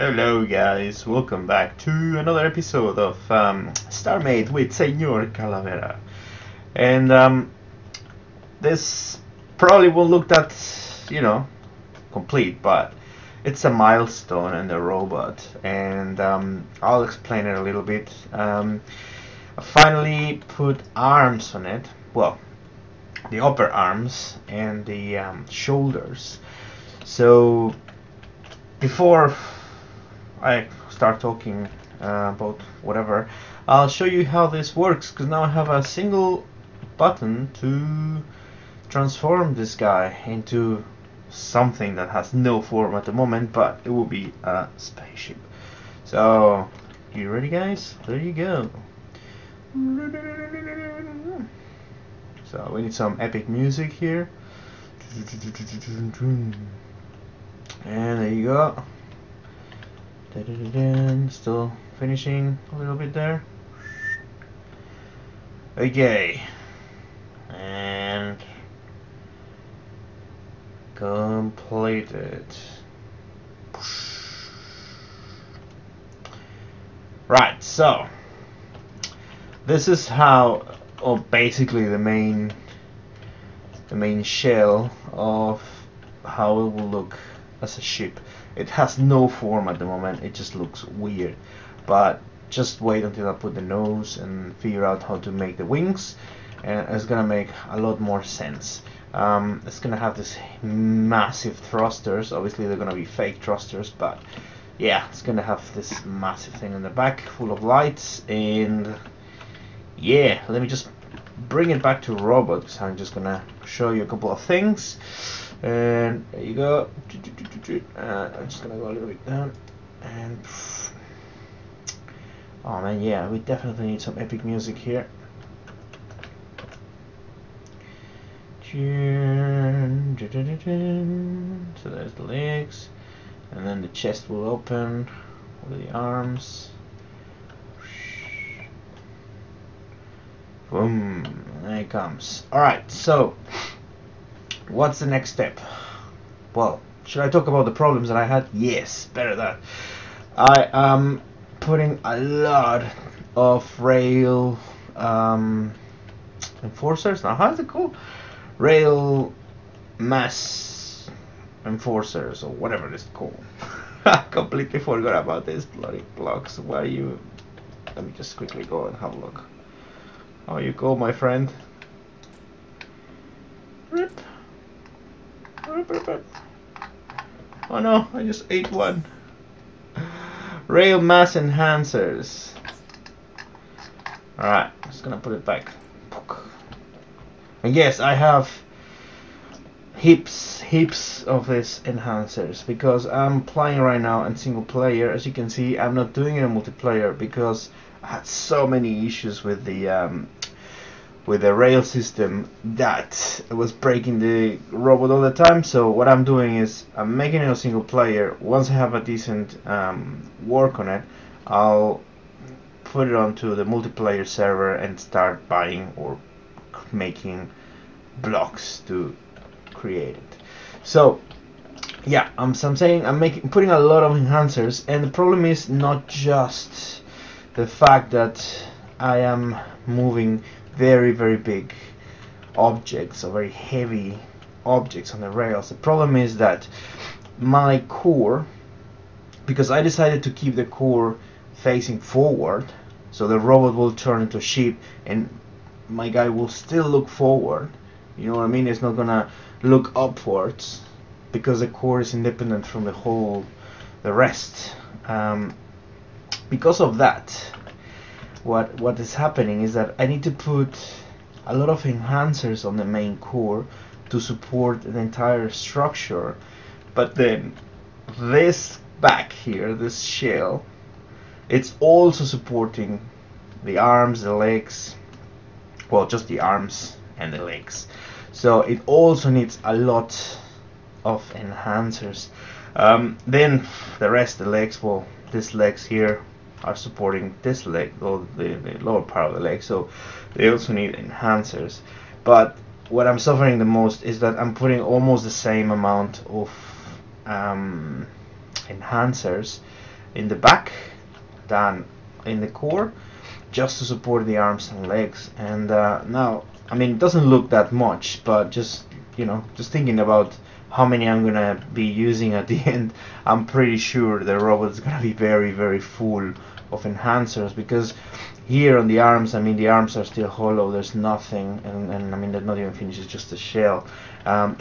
Hello guys, welcome back to another episode of StarMade with Senor Calavera. And this probably won't look that, complete, but it's a milestone in the robot, and I'll explain it a little bit. I finally put arms on it, well, the upper arms and the shoulders. So before I start talking about whatever, I'll show you how this works, because now I have a single button to transform this guy into something that has no form at the moment, but it will be a spaceship. So, you ready guys? There you go. So we need some epic music here. And there you go. Still finishing a little bit there. Okay. And completed. Right, so this is how, or basically the main shell of how it will look as a ship. It has no form at the moment, it just looks weird, but just wait until I put the nose and figure out how to make the wings, and it's gonna make a lot more sense. It's gonna have this massive thrusters. Obviously they're gonna be fake thrusters, but yeah, it's gonna have this massive thing in the back full of lights. And yeah, let me just bring it back to robots. I'm just gonna show you a couple of things. And there you go. I'm just gonna go a little bit down. And oh man, yeah, we definitely need some epic music here. So there's the legs, and then the chest will open with the arms. Boom, there it comes. Alright, so what's the next step? Well, should I talk about the problems that I had? Yes, better that. I am putting a lot of rail enforcers. Now, how is it called? Rail mass enforcers, or whatever it's called. I completely forgot about this bloody blocks. Why are you? Let me just quickly go and have a look. How you go, my friend? Rip. Oh no, I just ate one. Rail mass enhancers. Alright, just gonna put it back. And yes, I have heaps of these enhancers, because I'm playing right now in single player. As you can see, I'm not doing it in multiplayer because I had so many issues with the rail system that it was breaking the robot all the time. So what I'm doing is I'm making it a single player. Once I have a decent work on it, I'll put it onto the multiplayer server and start buying or making blocks to create it. So yeah, I'm saying I'm putting a lot of enhancers, and the problem is not just the fact that I am moving very big objects, or very heavy objects on the rails. The problem is that my core, because I decided to keep the core facing forward, so the robot will turn into a ship and my guy will still look forward. You know what I mean? It's not gonna look upwards, because the core is independent from the rest. Because of that, what is happening is that I need to put a lot of enhancers on the main core to support the entire structure. But then this back here, this shell, it's also supporting the arms, the legs, well, just the arms and the legs. So it also needs a lot of enhancers. Then the rest, the legs, well, these legs here are supporting this leg, or the lower part of the leg, so they also need enhancers. But what I'm suffering the most is that I'm putting almost the same amount of enhancers in the back than in the core, just to support the arms and legs. And now, I mean, it doesn't look that much, but just, you know, just thinking about how many I'm gonna be using at the end, I'm pretty sure the robot is gonna be very, very full of enhancers, because here on the arms, I mean, the arms are still hollow, there's nothing, and I mean, they're not even finished, it's just a shell.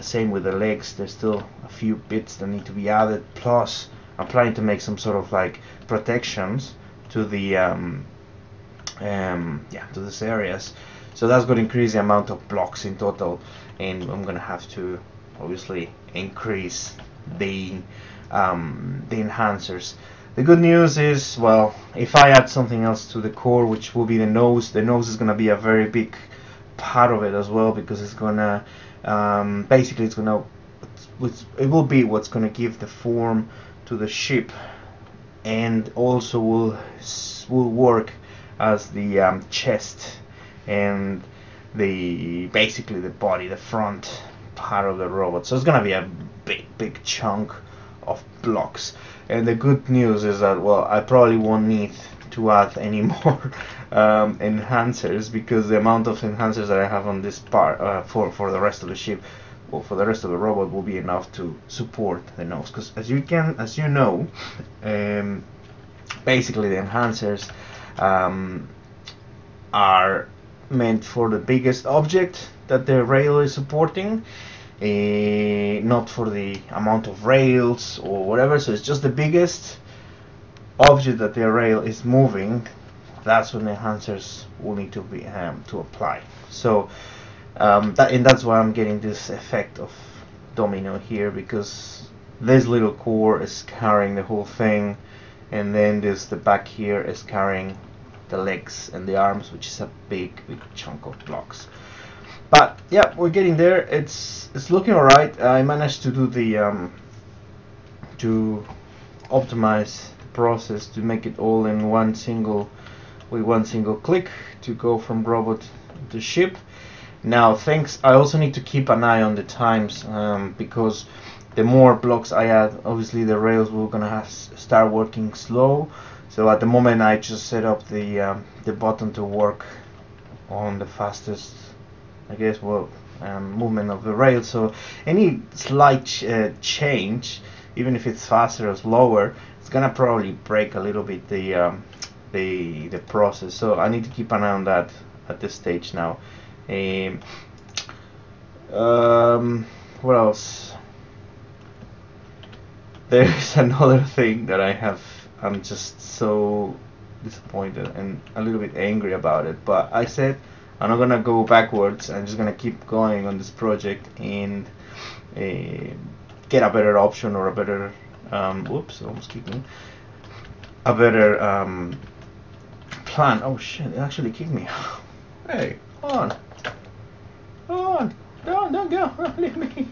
Same with the legs, there's still a few bits that need to be added, plus I'm planning to make some sort of like protections to the yeah, to these areas, so that's going to increase the amount of blocks in total, and I'm going to have to obviously increase the enhancers. The good news is, well, if I add something else to the core, which will be the nose is going to be a very big part of it as well, because it's going to basically it will be what's going to give the form to the ship, and also will work as the chest and basically the body, the front part of the robot. So it's gonna be a big chunk of blocks. And the good news is that, well, I probably won't need to add any more enhancers, because the amount of enhancers that I have on this part for the rest of the ship, or for the rest of the robot, will be enough to support the nose. Because as you know, basically the enhancers are meant for the biggest object that the rail is supporting, not for the amount of rails or whatever. So it's just the biggest object that the rail is moving. That's when the enhancers will need to be to apply. So that's why I'm getting this effect of domino here, because this little core is carrying the whole thing, and then the back here is carrying the legs and the arms, which is a big chunk of blocks. But yeah, we're getting there. It's looking alright. I managed to do the to optimize the process to make it all in one single click, to go from robot to ship. Now, I also need to keep an eye on the times, because the more blocks I add, obviously the rails will gonna start working slow. So at the moment, I just set up the button to work on the fastest, I guess, movement of the rail. So any slight change, even if it's faster or slower, it's gonna probably break a little bit the process. So I need to keep an eye on that at this stage now. What else? There's another thing that I'm just so disappointed and a little bit angry about it, but I said I'm not gonna go backwards. I'm just gonna keep going on this project and get a better option, or a better whoops, almost kicked me, a better plan. Oh shit, it actually kicked me. Hey, hold on, don't go, leave me.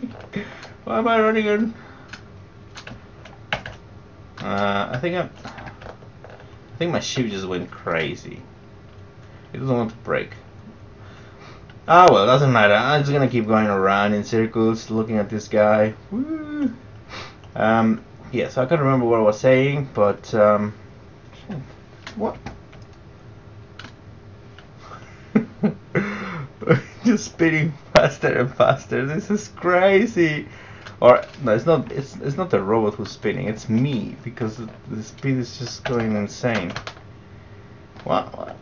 Why am I running in? I think my ship just went crazy. It doesn't want to break. Ah, well, doesn't matter. I'm just gonna keep going around in circles, looking at this guy. Woo. Yeah, so I can't remember what I was saying, but what? Just spinning faster and faster. This is crazy. Or no, it's not. It's not the robot who's spinning. It's me, because the speed is just going insane. What?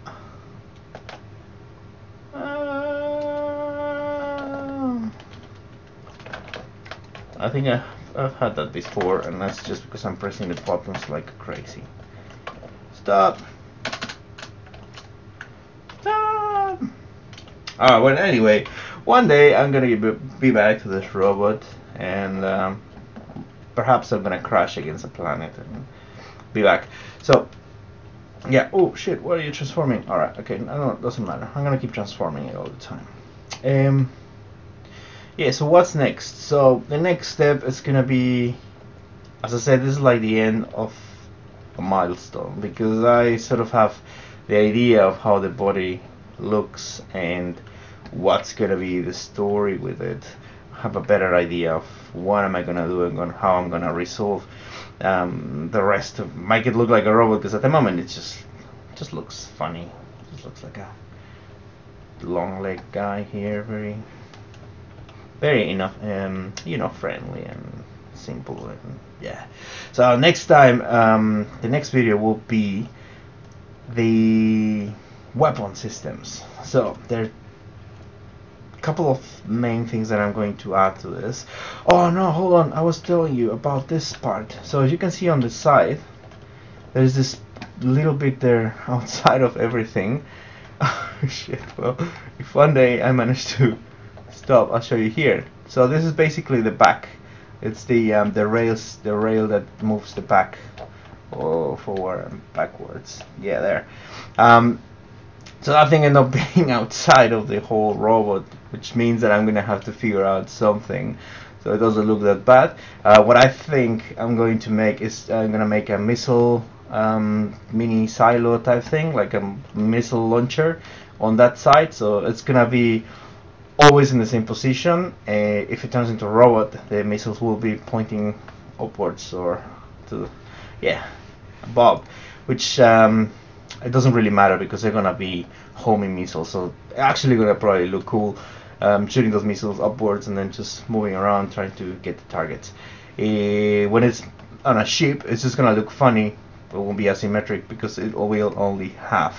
I think I've had that before, and that's just because I'm pressing the buttons like crazy. Stop. Stop. Well, anyway, one day I'm gonna be back to this robot, and perhaps I'm gonna crash against a planet and be back. So yeah. Oh shit, what are you transforming? Alright, okay, no, it doesn't matter. I'm gonna keep transforming it all the time. Yeah, so what's next? So the next step is gonna be, as I said, this is like the end of a milestone, because I sort of have the idea of how the body looks and what's gonna be the story with it, have a better idea of what am I gonna do and how I'm gonna resolve the rest of make it look like a robot, because at the moment it just looks funny. It just looks like a long leg guy here, very enough friendly and simple, and yeah. So next time, the next video will be the weapon systems. So there are a couple of main things that I'm going to add to this. Oh no, hold on, I was telling you about this part. So as you can see on the side, there's this little bit there outside of everything. Oh shit, well, if one day I manage to stop, I'll show you here. So this is basically the back. It's the rail that moves the back forward and backwards. Yeah, there. So that thing ended up being outside of the whole robot, which means that I'm gonna have to figure out something so it doesn't look that bad. What I think I'm going to make is I'm gonna make a missile mini silo type thing, like a missile launcher on that side. So it's gonna be always in the same position. If it turns into a robot, the missiles will be pointing upwards or to, yeah, above, which it doesn't really matter because they're gonna be homing missiles, so actually gonna probably look cool, shooting those missiles upwards and then just moving around trying to get the targets. When it's on a ship, it's just gonna look funny. It won't be asymmetric because it will only have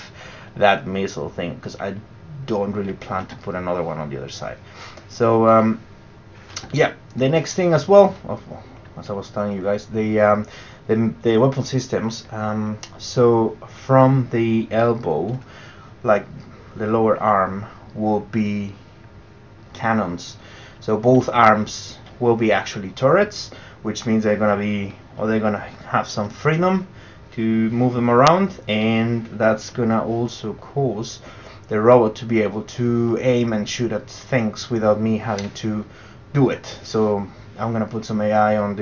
that missile thing, because I don't really plan to put another one on the other side. So yeah, the next thing as well, as I was telling you guys, the weapon systems. So from the elbow, like the lower arm, will be cannons. So both arms will be actually turrets, which means they're gonna have some freedom to move them around, and that's gonna also cause the robot to be able to aim and shoot at things without me having to do it. So I'm gonna put some AI on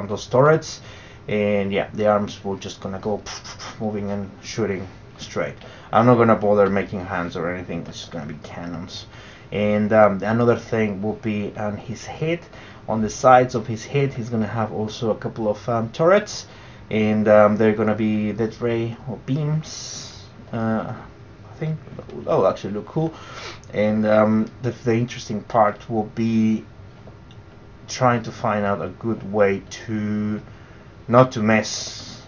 those turrets, and yeah, the arms will just gonna go moving and shooting straight. I'm not gonna bother making hands or anything. It's just gonna be cannons. And another thing will be on his head. On the sides of his head, he's gonna have also a couple of turrets, and they're gonna be dead ray or beams. I think that'll actually look cool. And the interesting part will be trying to find out a good way to not to mess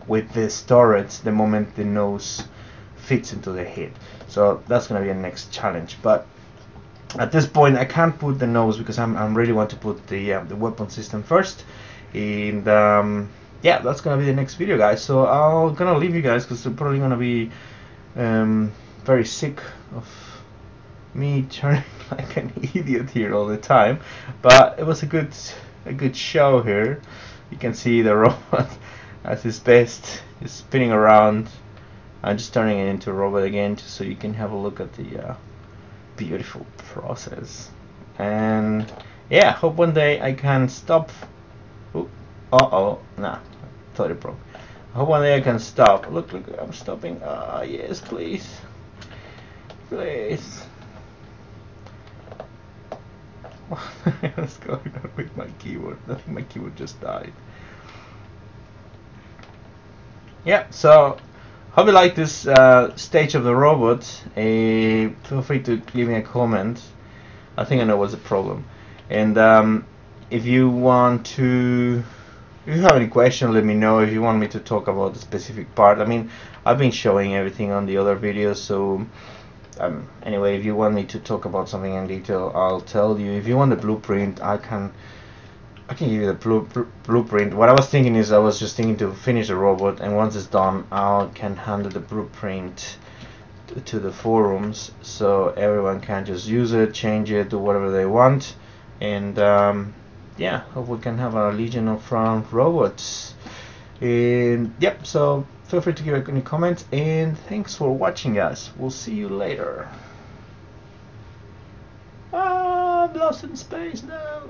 with this turrets the moment the nose fits into the head. So that's gonna be a next challenge. But at this point, I can't put the nose because I'm really want to put the weapon system first. And yeah, that's gonna be the next video, guys. So I'm gonna leave you guys because I'm probably gonna be very sick of me turning like an idiot here all the time. But it was a good show here. You can see the robot at his best, is spinning around. I'm just turning it into a robot again, just so you can have a look at the beautiful process. And yeah, hope one day I can stop. Ooh, nah, thought it broke. I hope one day I can stop. Look, I'm stopping. Yes, please, please. What's going on with my keyboard? I think my keyboard just died. Yeah, so hope you like this stage of the robot. Feel free to leave me a comment. I think I know what's the problem. And if you have any question, let me know. If you want me to talk about a specific part, I mean, I've been showing everything on the other videos, so anyway, if you want me to talk about something in detail, I'll tell you. If you want the blueprint, I can give you the blueprint. What I was thinking is, I was just thinking to finish the robot, and once it's done, I can handle the blueprint to the forums, so everyone can just use it, change it, do whatever they want. And yeah, hope we can have a legion of robots. And yep, so feel free to give any comments, and thanks for watching, guys. We'll see you later. I'm lost in space now.